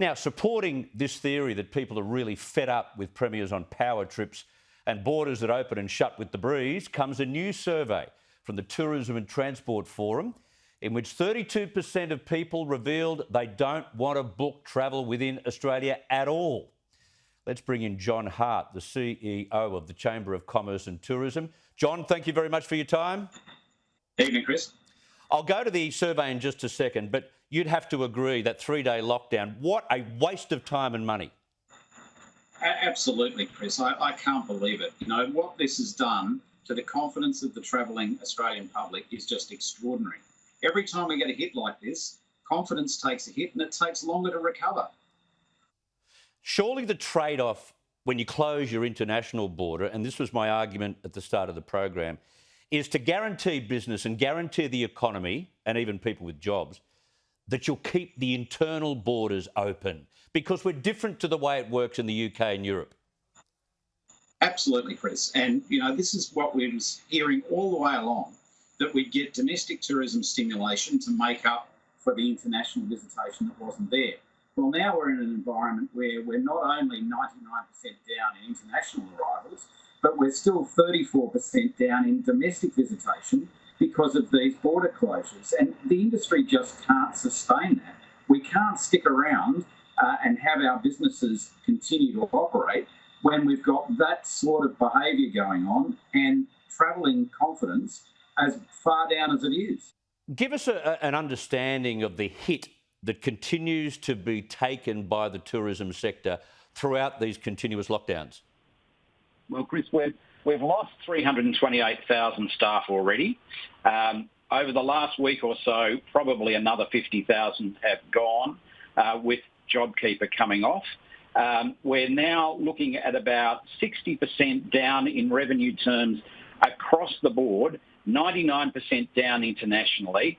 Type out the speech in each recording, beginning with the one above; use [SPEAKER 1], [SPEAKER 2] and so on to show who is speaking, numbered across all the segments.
[SPEAKER 1] Now, supporting this theory that people are really fed up with premiers on power trips and borders that open and shut with the breeze comes a new survey from the Tourism and Transport Forum in which 32% of people revealed they don't want to book travel within Australia at all. Let's bring in John Hart, the CEO of the Chamber of Commerce and Tourism. John, thank you very much for your time.
[SPEAKER 2] Evening, Chris.
[SPEAKER 1] I'll go to the survey in just a second, but you'd have to agree that 3-day lockdown, what a waste of time and money.
[SPEAKER 2] Absolutely, Chris. I can't believe it. You know, what this has done to the confidence of the travelling Australian public is just extraordinary. Every time we get a hit like this, confidence takes a hit and it takes longer to recover.
[SPEAKER 1] Surely the trade-off when you close your international border, and this was my argument at the start of the program, is to guarantee business and guarantee the economy and even people with jobs that you'll keep the internal borders open, because we're different to the way it works in the UK and Europe.
[SPEAKER 2] Absolutely, Chris. And, you know, this is what we was hearing all the way along, that we'd get domestic tourism stimulation to make up for the international visitation that wasn't there. Well, now we're in an environment where we're not only 99% down in international arrivals, but we're still 34% down in domestic visitation because of these border closures. And the industry just can't sustain that. We can't stick around and have our businesses continue to operate when we've got that sort of behaviour going on and travelling confidence as far down as it is.
[SPEAKER 1] Give us an understanding of the hit that continues to be taken by the tourism sector throughout these continuous lockdowns.
[SPEAKER 3] Well, Chris, we've lost 328,000 staff already. Over the last week or so, probably another 50,000 have gone with JobKeeper coming off. We're now looking at about 60% down in revenue terms across the board, 99% down internationally,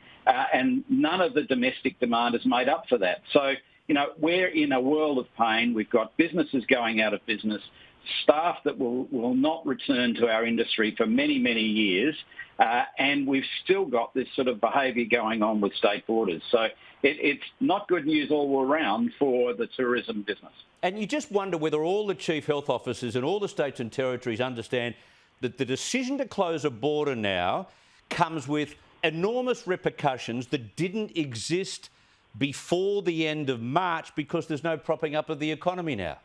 [SPEAKER 3] and none of the domestic demand is made up for that. So, you know, we're in a world of pain. We've got businesses going out of business, staff that will not return to our industry for many, many years, and we've still got this sort of behaviour going on with state borders. So it's not good news all around for the tourism business.
[SPEAKER 1] And you just wonder whether all the chief health officers in all the states and territories understand that the decision to close a border now comes with enormous repercussions that didn't exist before the end of March because there's no propping up of the economy now.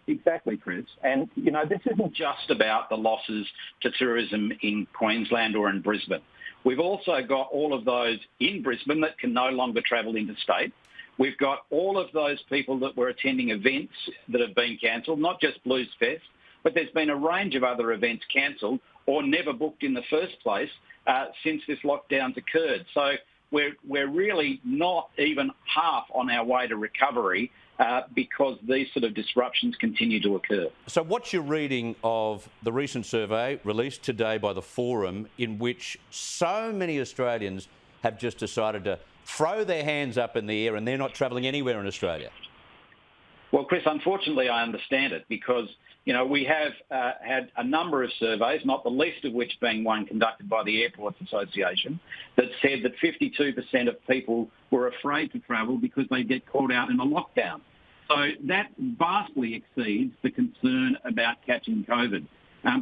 [SPEAKER 3] Exactly, Chris. And, you know, this isn't just about the losses to tourism in Queensland or in Brisbane. We've also got all of those in Brisbane that can no longer travel interstate. We've got all of those people that were attending events that have been cancelled, not just Blues Fest, but there's been a range of other events cancelled or never booked in the first place since this lockdown's occurred. So we're really not even half on our way to recovery because these sort of disruptions continue to occur.
[SPEAKER 1] So what's your reading of the recent survey released today by the Forum in which so many Australians have just decided to throw their hands up in the air and they're not travelling anywhere in Australia?
[SPEAKER 3] Well, Chris, unfortunately, I understand it because, you know, we have had a number of surveys, not the least of which being one conducted by the Airports Association, that said that 52% of people were afraid to travel because they get caught out in a lockdown. So that vastly exceeds the concern about catching COVID.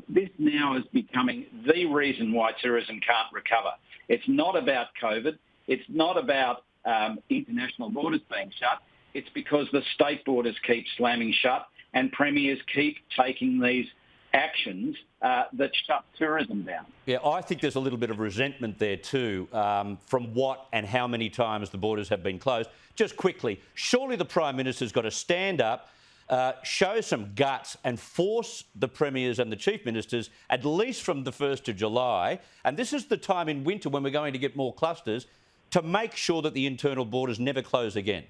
[SPEAKER 3] This now is becoming the reason why tourism can't recover. It's not about COVID. It's not about international borders being shut. It's because the state borders keep slamming shut and premiers keep taking these actions that shut tourism down.
[SPEAKER 1] Yeah, I think there's a little bit of resentment there too from what and how many times the borders have been closed. Just quickly, surely the Prime Minister's got to stand up, show some guts and force the premiers and the chief ministers, at least from the 1st of July, and this is the time in winter when we're going to get more clusters, to make sure that the internal borders never close again.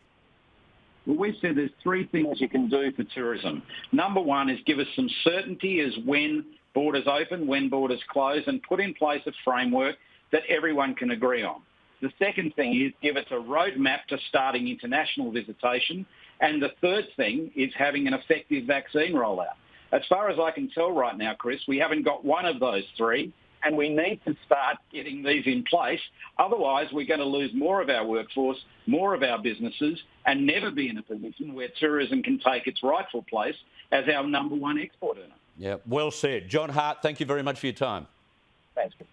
[SPEAKER 3] Well, we've said there's three things you can do for tourism. Number one is give us some certainty as when borders open, when borders close, and put in place a framework that everyone can agree on. The second thing is give us a roadmap to starting international visitation. And the third thing is having an effective vaccine rollout. As far as I can tell right now, Chris, we haven't got one of those three. and we need to start getting these in place. Otherwise, we're going to lose more of our workforce, more of our businesses, and never be in a position where tourism can take its rightful place as our number one export earner.
[SPEAKER 1] Yeah, well said. John Hart, thank you very much for your time.
[SPEAKER 3] Thanks, Chris.